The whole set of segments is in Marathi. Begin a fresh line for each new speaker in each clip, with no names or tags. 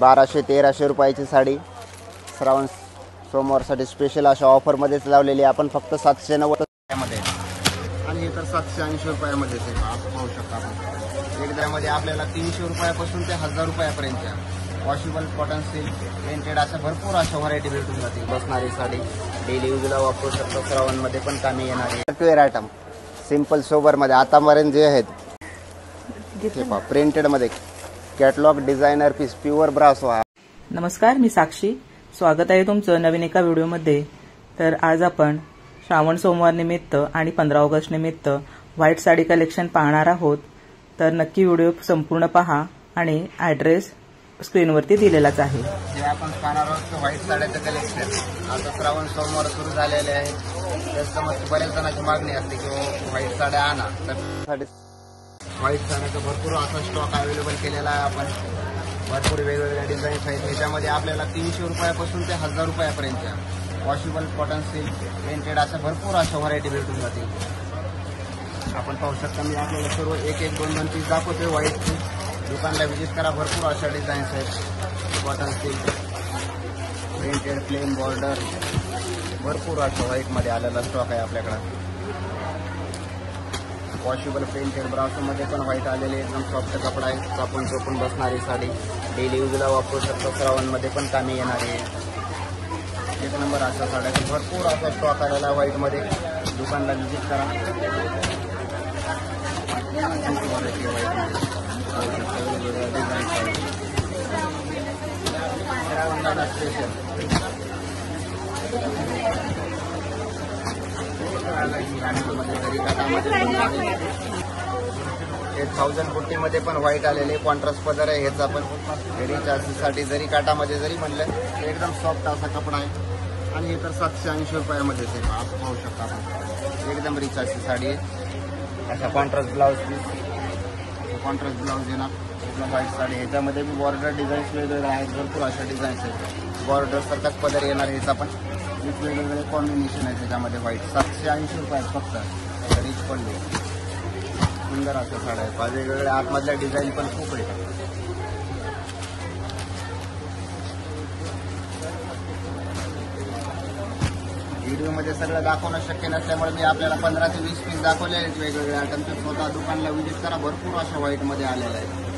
1200-1300 रुपयाची साडी श्रावण सोमवारसाठी स्पेशल अशा ऑफरमध्येच लावलेली आपण फक्त 790 रुपयामध्ये आणि हे तर 780 रुपयामध्येच आहे. आपण पाहू शकता आपण एकदामध्ये आपल्याला 300 रुपयापासून ते 1000 रुपयापर्यंतच्या वॉशेबल कॉटन सिल्क प्रिंटेड अशा भरपूर अशा व्हरायटी भेटून जातील. बसणारी साडी डेली यूजला वापरू शकतो. श्रावणमध्ये पण कामी येणारे वेअर आयटम सिंपल सोबरमध्ये आतापर्यंत जे आहेत ते पहा प्रिंटेडमध्ये कॅटलॉग डिझायनर पीस प्युअर ब्रासो.
नमस्कार, मी साक्षी. स्वागत आहे तुमचं नवीन एका व्हिडिओमध्ये. तर आज आपण श्रावण सोमवार निमित्त आणि 15 ऑगस्ट निमित्त व्हाईट साडी कलेक्शन पाहणार आहोत. तर नक्की व्हिडिओ संपूर्ण पहा आणि ॲड्रेस स्क्रीनवरती दिलेलाच आहे.
जे आपण पाहणार आहोत व्हाईट साड्याचं कलेक्शन आता श्रावण सोमवार सुरू झालेले आहे. त्याच्यामध्ये बऱ्याच जणांची मागणी असते की व्हाईट साड्या आणा. तर व्हाईट साड्याचा भरपूर असा स्टॉक अवेलेबल केलेला आहे आपण. भरपूर वेगवेगळ्या डिझाईन्स आहेत. त्याच्यामध्ये आपल्याला 300 रुपयापासून ते 1000 रुपयापर्यंतच्या वॉशेबल कॉटन सिल्क प्रिंटेड अशा भरपूर अशा व्हरायटी भेटून जातील. आपण पाहू शकता. मी आपल्याला सर्व एक एक दोन पीस दाखवतोय व्हाईटची. दुकानला व्हिजिट करा. भरपूर अशा डिझाईन्स आहेत. Cotton silk printed plain border भरपूर अशा व्हाईटमध्ये आलेला स्टॉक आहे आपल्याकडं. वॉशेबल प्रिंटेड ब्राउजमध्ये पण व्हाईट आलेले एकदम सॉफ्ट कपडा आहे. चापून चोपून बसणारी साडी डेली यूजला वापरू शकतो. श्रावणमध्ये पण कामी येणारी एक नंबर अशा साड्याचा भरपूर असा स्टॉक आलेला व्हाईटमध्ये. दुकानला व्हिजिट करा. हे 1000 बुट्टीमध्ये पण व्हाईट आलेले कॉन्ट्रास्ट पदर आहे. ह्याचा पण साठी जरी काटामध्ये जरी म्हणलं एकदम सॉफ्ट असा कपडा आहे आणि हे तर 780 रुपयामध्येच आहे. आपण पाहू शकता आपण एकदम रिच अशी साडी आहे. अशा contrast blouse piece contrast blouse येणार एकदम व्हाईट साडी. ह्याच्यामध्ये बी बॉर्डर डिझाईन्स वेगवेगळे आहेत. भरपूर अशा डिझाईन्स आहेत. बॉर्डर सारखाच पदर येणार. ह्याचा पण वेगवेगळे कॉम्बिनेशन आहे त्याच्यामध्ये. व्हाईट 780 रुपयात फक्त रिच पडले. सुंदर असं साड्या आहे. वेगवेगळ्या आतमधल्या डिझाईन पण खूप आहे. व्हिडिओमध्ये सगळं दाखवणं शक्य नसल्यामुळे मी आपल्याला 15 ते 20 पीस दाखवले आहेत वेगवेगळे आयटम. ते स्वतः दुकानला व्हिजिट करा. भरपूर अशा व्हाईटमध्ये आलेल्या आहेत.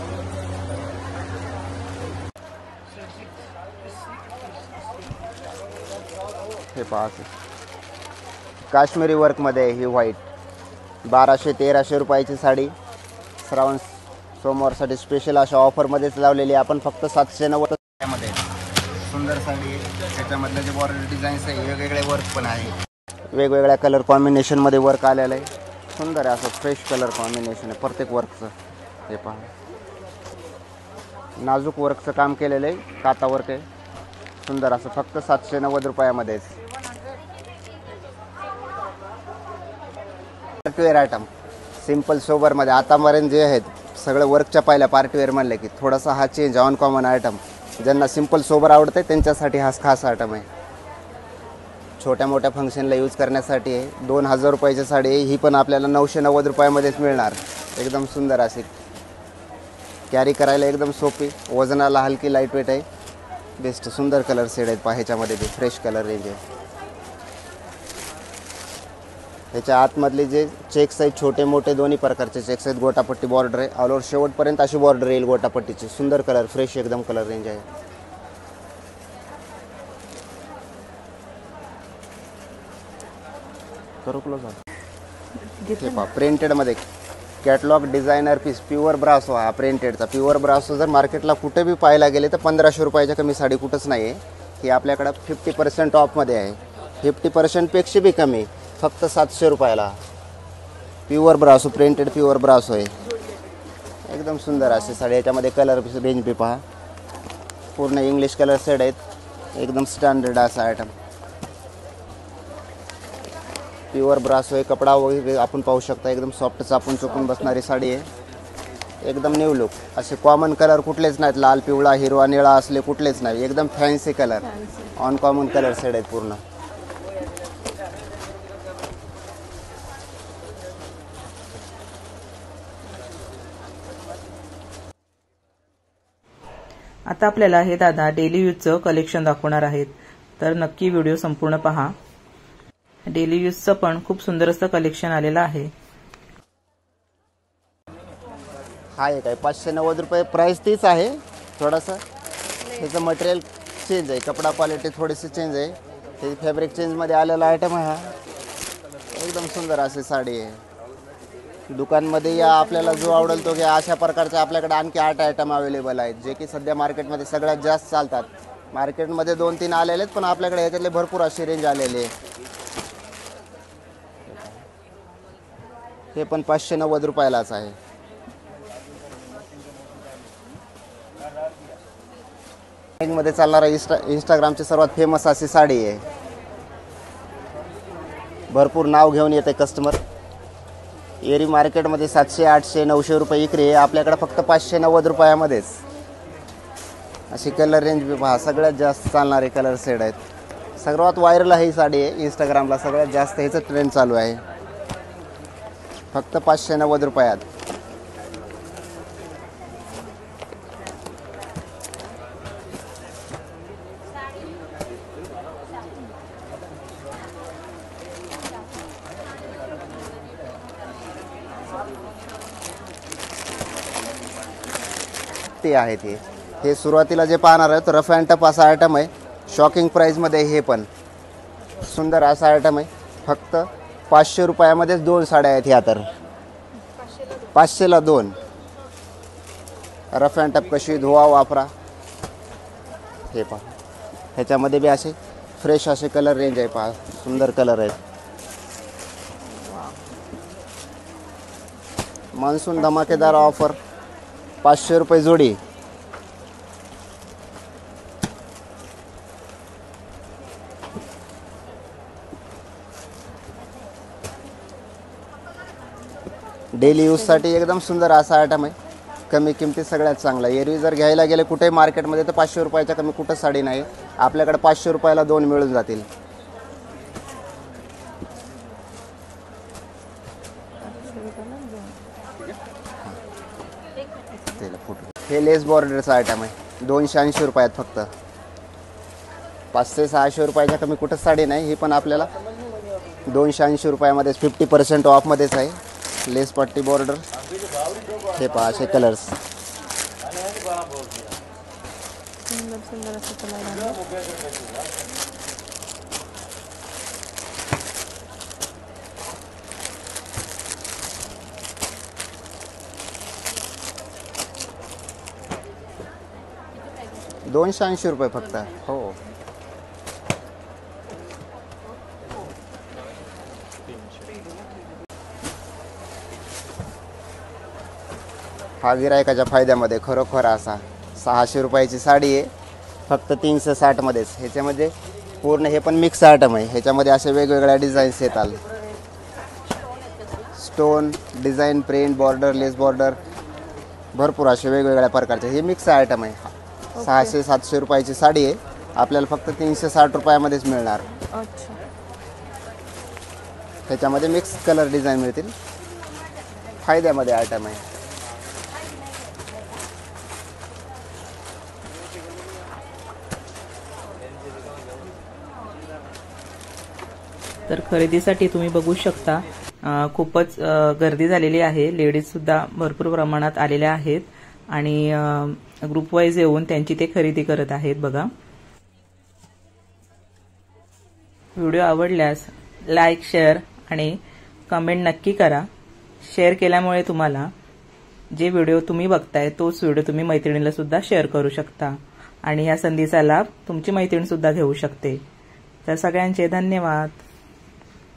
हे पहा काश्मीरी वर्कमध्ये ही व्हाईट 1200-1300 रुपयाची साडी श्रावण सोमवारसाठी स्पेशल अशा ऑफरमध्येच लावलेली आपण फक्त 790 रुपयामध्ये. सुंदर साडी. त्याच्यामधलं जे बॉर्डर डिझाईन्स आहे वेगवेगळे वर्क पण आहे. वेगवेगळ्या कलर कॉम्बिनेशनमध्ये वर्क आलेलं आहे. सुंदर आहे. असं फ्रेश कलर कॉम्बिनेशन आहे प्रत्येक वर्कचं. हे पहा नाजूक वर्कचं काम केलेलं आहे. काता वर्क आहे. सुंदर असं फक्त 790 रुपयामध्येच. पार्टीवेअर आयटम सिंपल सोबरमध्ये आतापर्यंत जे आहेत सगळं वर्कच्या पहिल्या पार्टीवेअर म्हणलं की थोडासा हा चेंज ऑन कॉमन आयटम. ज्यांना सिंपल सोबर आवडते त्यांच्यासाठी हा खास आयटम आहे. छोट्या मोठ्या फंक्शनला यूज करण्यासाठी आहे. 2000 रुपयाची साडी आहे. ही पण आपल्याला 990 रुपयामध्येच मिळणार. एकदम सुंदर अशी कॅरी करायला एकदम सोपी. वजनाला हलकी लाईट वेट आहे. बेस्ट सुंदर कलर शेड आहेत. ह्याच्यामध्ये बी फ्रेश कलर रेंज आहे. ह्याच्या आतमधले जे चेक्स आहेत छोटे मोठे दोन्ही प्रकारचे चेक्स आहेत. गोटापट्टी बॉर्डर आहे. ऑल ओव्हर शेवटपर्यंत अशी बॉर्डर येईल गोटापट्टीची. सुंदर कलर फ्रेश एकदम कलर रेंज आहे. करू क्लोज. हे पहा प्रिंटेडमध्ये कॅटलॉग डिझायनर पीस प्युअर ब्रासो. हा प्रिंटेडचा प्युअर ब्रासो जर मार्केटला कुठे बी पाहायला गेले तर 1500 रुपयाच्या कमी साडी कुठंच नाही आहे. ही आपल्याकडं 50% ऑफमध्ये आहे. 50% पेक्षा बी कमी फक्त 700 रुपयाला. प्युअर ब्रासो प्रिंटेड प्युअर ब्रासो आहे. एकदम सुंदर असे साडी. याच्यामध्ये कलर रेंज बी पहा. पूर्ण इंग्लिश कलर सेट आहेत. एकदम स्टँडर्ड असा आयटम. प्युअर ब्रासो आहे. कपडा वगैरे आपण पाहू शकता. एकदम सॉफ्ट चापून चोपून बसणारी साडी आहे. एकदम न्यू लुक. असे कॉमन कलर कुठलेच नाहीत. लाल पिवळा हिरवा निळा असले कुठलेच नाही. एकदम fancy colour on common colour set आहेत पूर्ण.
आता आपल्याला हे दादा डेली यूजचं कलेक्शन दाखवणार आहेत, तर नक्की व्हिडिओ संपूर्ण पहा. डेली यूजचं पण खूप सुंदर असं कलेक्शन आलेलं आहे.
हा एक आहे 590 रुपये, प्राइस तीच आहे. थोडासा त्याचं मटेरियल चेंज आहे, कपडा क्वालिटी थोडीशी चेंज आहे. हे फॅब्रिक चेंजमध्ये आलेला आयटम आहे. हा एकदम सुंदर अशी साडी आहे. दुकानमध्ये या, आपल्याला जो आवडेल तो घ्या. अशा प्रकारचे आपल्याकडे आणखी 8 आयटम अवेलेबल आहेत, जे की सध्या मार्केटमध्ये सगळ्यात जास्त चालतात. मार्केटमध्ये 2-3 आलेले आहेत, पण आपल्याकडे ह्याच्यातले भरपूर अशी रेंज आलेली आहे. हे पण 590 रुपयालाच आहे. मध्ये चालणारा इंस्टाग्रामची सर्वात फेमस अशी साडी आहे. भरपूर नाव घेऊन येते कस्टमर. एरी मार्केटमध्ये 700, 800, 900 रुपये विक्री आहे. आपल्याकडे फक्त 590 रुपयामध्येच अशी कलर रेंज बी पहा. सगळ्यात जास्त चालणारे कलर सेट आहेत. सर्वात व्हायरल आहे ही साडी आहे. इंस्टाग्रामला सगळ्यात जास्त ह्याचं ट्रेंड चालू आहे. फक्त 590 रुपयात. ते आहे ते. हे सुरुवातीला जे पाहणार आहे तो रफ अँड टफ असा आयटम आहे. शॉकिंग प्राईजमध्ये हे पण सुंदर असा आयटम आहे. फक्त 500 रुपयामध्येच 2 साड्या आहेत ह्या. तर 500ला 2. रफ अँड टफ कशी धुवा वापरा. हे पहा, ह्याच्यामध्ये बी असे फ्रेश असे कलर रेंज आहे. पहा सुंदर कलर आहेत. मान्सून धमाकेदार ऑफर 500 रुपये जोडी. डेली यूजसाठी एकदम सुंदर असा आयटम आहे. कमी किमतीत सगळ्यात चांगला. एरवी जर घ्यायला गेले कुठे मार्केटमध्ये तर 500 रुपयाच्या कमी कुठं साडी नाही. आपल्याकडे 500 रुपयाला 2 मिळून जातील. हे लेस बॉर्डरचा आयटम आहे. 280 रुपयात फक्त. 500-600 रुपयाच्या कमी कुठं साडी नाही. ही पण आपल्याला 280 रुपयामध्येच 50% ऑफमध्येच आहे. लेस पट्टी बॉर्डर. हे पहा असे कलर्स. सुंदर असे कलर आहे. ₹280 फक्त. हो. हा गिरायकाच्या फायद्यामध्ये खरोखर असा 600 रुपयाची साडी आहे. फक्त 360 मध्येच. ह्याच्यामध्ये पूर्ण हे पण मिक्स आयटम आहे. ह्याच्यामध्ये असे वेगवेगळ्या डिझाईन्स येतात. स्टोन डिझाईन, प्रिंट, बॉर्डर, लेस बॉर्डर, भरपूर असे वेगवेगळ्या प्रकारचे. हे मिक्स आयटम आहे. 600-700 रुपयाची साडी आहे. आपल्याला फक्त 360 रुपयामध्येच मिळणार. ह्याच्यामध्ये मिक्स कलर डिझाईन मिळतील. फायद्यामध्ये आयटम आहे.
तर खरेदीसाठी तुम्ही बघू शकता खूपच गर्दी झालेली आहे. लेडीज सुद्धा भरपूर प्रमाणात आलेल्या आहेत आणि ग्रुप वाईज येऊन त्यांची ते खरेदी करत आहेत. बघा, व्हिडिओ आवडल्यास लाईक, शेअर आणि कमेंट नक्की करा. शेअर केल्यामुळे तुम्हाला जे व्हिडिओ तुम्ही बघताय तोच व्हिडिओ तुम्ही मैत्रिणीला सुद्धा शेअर करू शकता आणि या संधीचा लाभ तुमची मैत्रीण सुद्धा घेऊ शकते. तर सगळ्यांचे धन्यवाद.